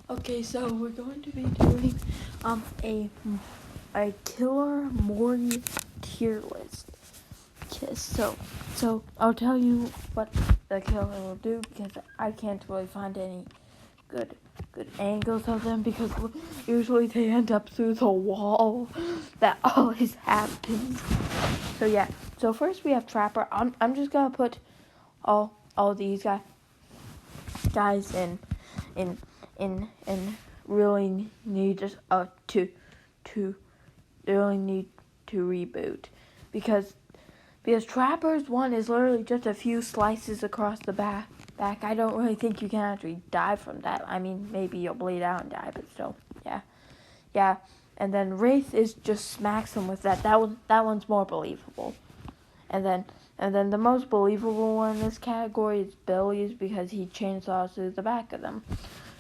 Okay, so we're going to be doing a killer Mori tier list. So I'll tell you what the killer will do because I can't really find any good angles of them because usually they end up through the wall. That always happens. So yeah. So first we have Trapper. I'm just gonna put all these guys in really need to really need to reboot because Trapper's one is literally just a few slices across the back. I don't really think you can actually die from that. I mean, maybe you'll bleed out and die, but still, yeah. And then Wraith is just smacks him with that. That one's more believable. And then the most believable one in this category is Billy's because he chainsaws through the back of them.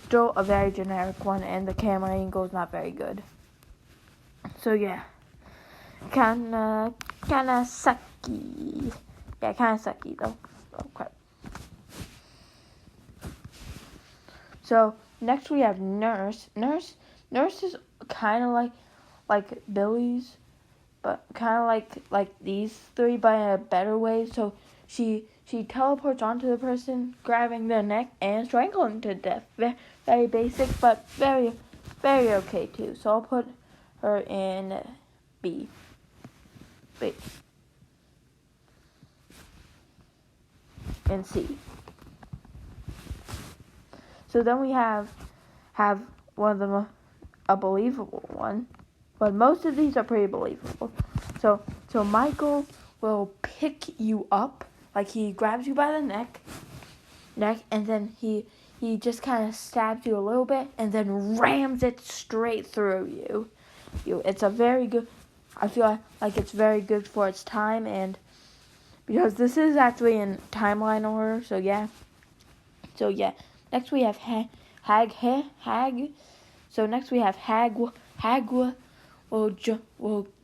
Still a very generic one, and the camera angle is not very good. So yeah, kinda sucky. Yeah, kinda sucky though. Oh crap. So next we have Nurse. Nurse is kind of like Billy's, but kind of like these three, but in a better way. So she teleports onto the person, grabbing their neck and strangling to death. Very basic, but very okay too. So I'll put her in B. And C. So then we have one of them a believable one, but most of these are pretty believable. So Michael will pick you up, like he grabs you by the neck, and then he just kind of stabs you a little bit, and then rams it straight through you. It's a very good. I feel like it's very good for its time, and because this is actually in timeline order. So yeah. Next we have Hag. So next we have Hag. Hag will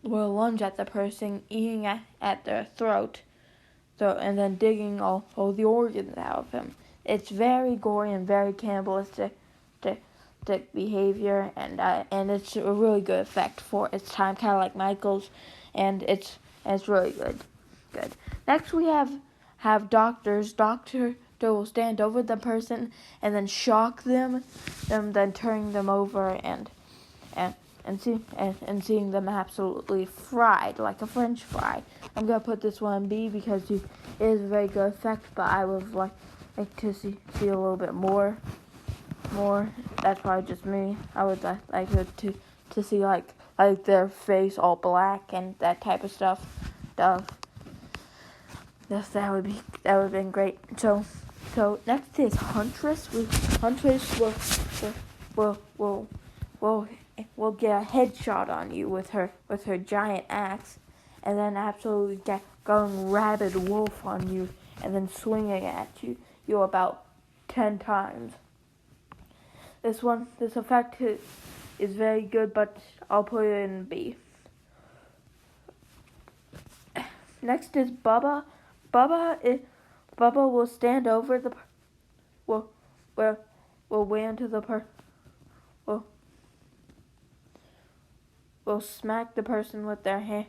lunge at the person, eating at their throat, and then digging all the organs out of him. It's very gory and very cannibalistic behavior, and it's a really good effect for its time, kind of like Michael's, and it's really good. Next we have doctors. Doctor will stand over the person and then shock them, then turning them over and seeing them absolutely fried like a French fry. I'm gonna put this one in B because it is a very good effect, but I would like to see a little bit more. That's probably just me. I would like to see like their face all black and that type of stuff. Yes, that would have been great. So next is Huntress. Huntress will get a headshot on you with her giant axe, and then absolutely going rabid wolf on you, and then swinging at you about 10 times. This effect is very good, but I'll put it in B. Next is Bubba. Bubba will stand over the will smack the person with their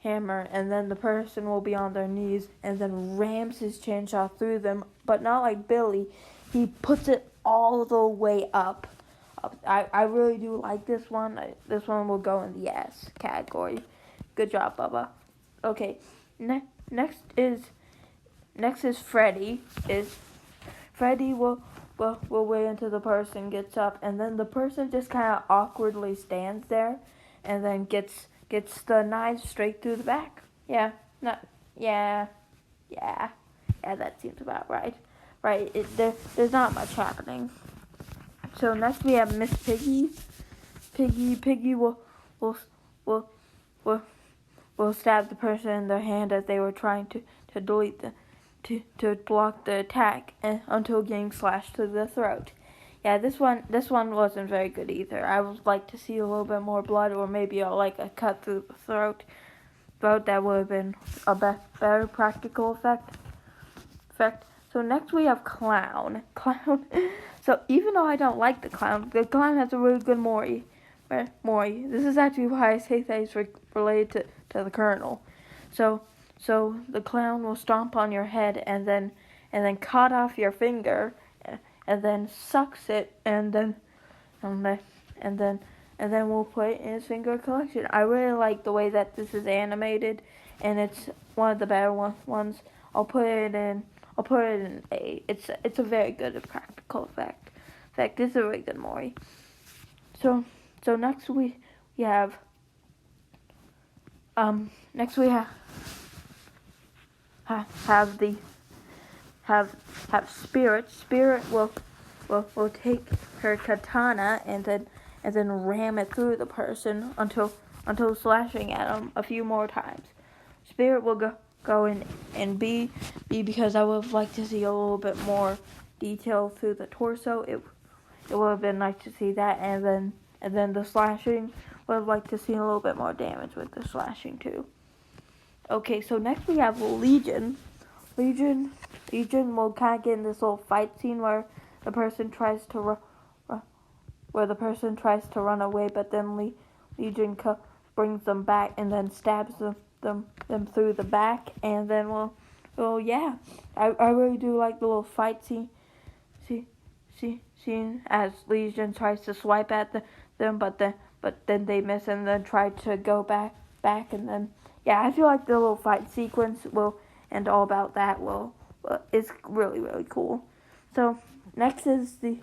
hammer, and then the person will be on their knees, and then rams his chainsaw through them, but not like Billy. He puts it all the way up. I really do like this one. This one will go in the S category. Good job, Bubba. Okay, next is Freddy. Freddy will wait until the person gets up, and then the person just kind of awkwardly stands there, and then gets the knife straight through the back. Yeah, that seems about right. Right, there's not much happening. So next we have Miss Piggy. Piggy will stab the person in their hand as they were trying to delete to block the attack until getting slashed to the throat. Yeah, this one wasn't very good either. I would like to see a little bit more blood, or maybe a cut through the throat. That would have been a better practical effect. So next we have clown. Clown. So even though I don't like the clown has a really good Mori. Mori. This is actually why I say that he's related to the Colonel. So the clown will stomp on your head and then cut off your finger and then sucks it and then we'll put it in his finger collection. I really like the way that this is animated, and it's one of the better ones. I'll put it in A. It's a very good practical effect. In fact, this is a really good Mori. So next we have Spirit. Spirit will take her katana and then ram it through the person until slashing at them a few more times. Spirit will go in and B because I would have liked to see a little bit more detail through the torso. It would have been nice to see that, and then the slashing would have liked to see a little bit more damage with the slashing too. Okay, so next we have Legion. Legion will kind of get in this little fight scene where the person tries to run away, but then Legion brings them back and then stabs them through the back, and then yeah, I really do like the little fight scene as Legion tries to swipe at them, but then they miss and then try to go back, and then yeah, I feel like the little fight sequence and all about that is really, really cool. So next is the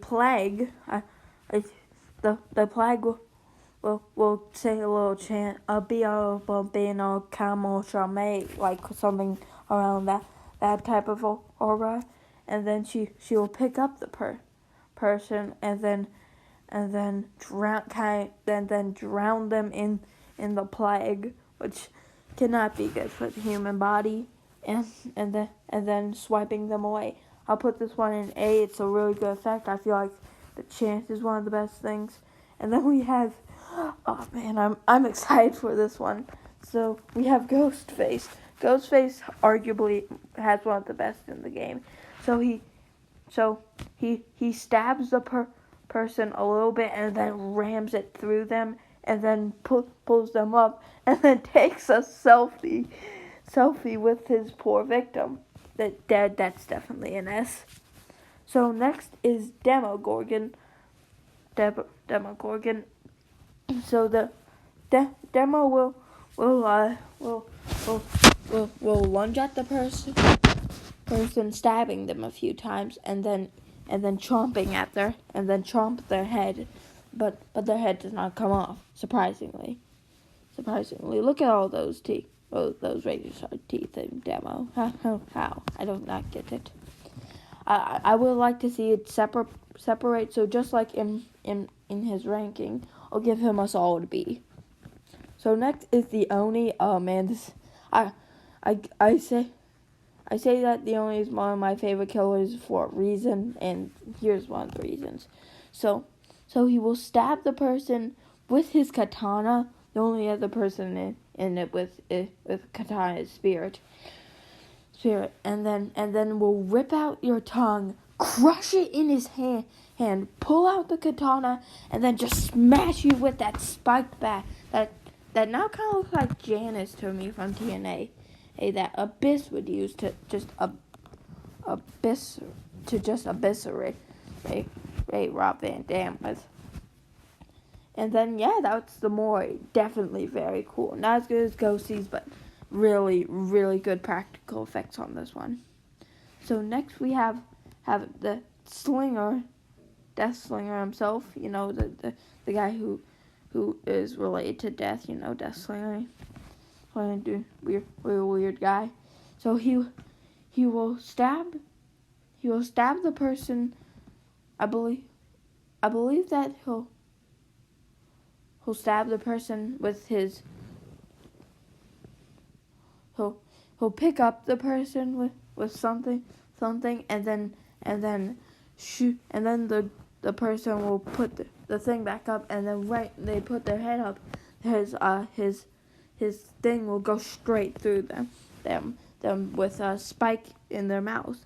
plague. The plague will say a little chant, "Abia Bambino Camo Charme," like something around that type of aura, and then she will pick up the person and then drown them in the plague, which cannot be good for the human body, and then swiping them away. I'll put this one in A. It's a really good effect. I feel like the chant is one of the best things. And then we have, oh man, I'm excited for this one. So we have Ghostface. Ghostface arguably has one of the best in the game. So he stabs the person a little bit and then rams it through them and then pulls them up and then takes a selfie with his poor victim. That's definitely an S. So next is Demogorgon. Demogorgon. So the demo will lunge at the person, stabbing them a few times, and then chomping at chomp their head, but their head does not come off. Surprisingly, look at all those teeth. Oh, those razor sharp teeth in demo. How? I do not get it. I would like to see it separate. So just like in his ranking, I'll give him a solid B. So next is the Oni. Oh man, this I say that the Oni is one of my favorite killers for a reason, and here's one of the reasons. So he will stab the person with his katana. The only other person in it with katana is Spirit, and then will rip out your tongue, crush it in his hand, pull out the katana, and then just smash you with that spiked bat that now kind of looks like Janice to me from TNA. That Abyss would use to just eviscerate Rob Van Dam with. And then yeah, that's the Mori. Definitely very cool. Not as good as Ghosties, but really, really good practical effects on this one. So next we have the Slinger, Death Slinger himself. You know, the guy who is related to Death. You know, Death Slinger. Weird guy. So he will stab the person. I believe that he'll stab the person with his. He'll pick up the person with something, and then shoot, and then the person will put the thing back up, and then they put their head up, his thing will go straight through them with a spike in their mouth.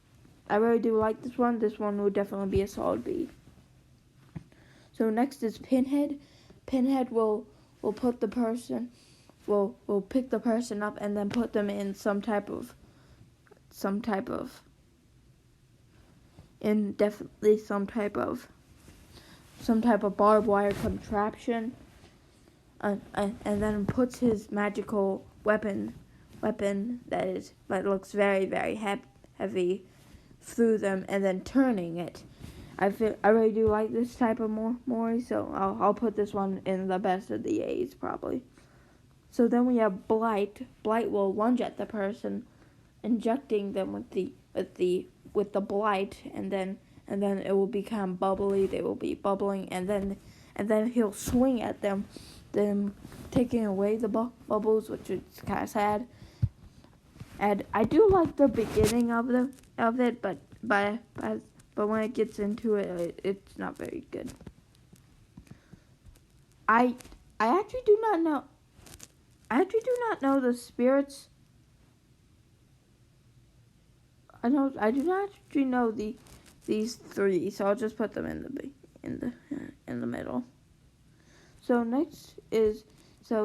I really do like this one. This one will definitely be a solid B. So next is Pinhead. Pinhead will put the person will pick the person up and then put them in some type of barbed wire contraption, and then puts his magical weapon that looks very, very heavy through them, and then turning it. I really do like this type of Mori, so I'll put this one in the best of the A's probably. So then we have Blight. Blight will lunge at the person, injecting them with the blight, and then it will become bubbly. They will be bubbling, and then he'll swing at them taking away the bubbles, which is kind of sad. And I do like the beginning of it, but when it gets into it, it's not very good. I actually do not know. I do the spirits. I do not actually know these three, so I'll just put them in the middle. So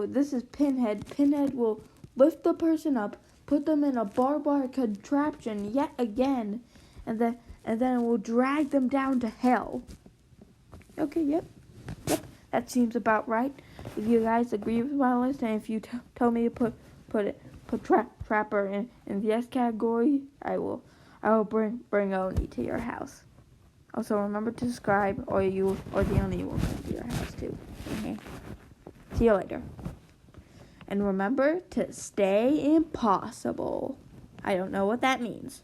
this is Pinhead. Pinhead will lift the person up, put them in a barbed wire contraption yet again, and then it will drag them down to hell. Okay, yep, that seems about right. If you guys agree with my list, and if you tell me to put Trapper in the yes category, I will bring Oni to your house. Also, remember to subscribe, or the Oni will come to your house too. See you later. And remember to stay impossible. I don't know what that means.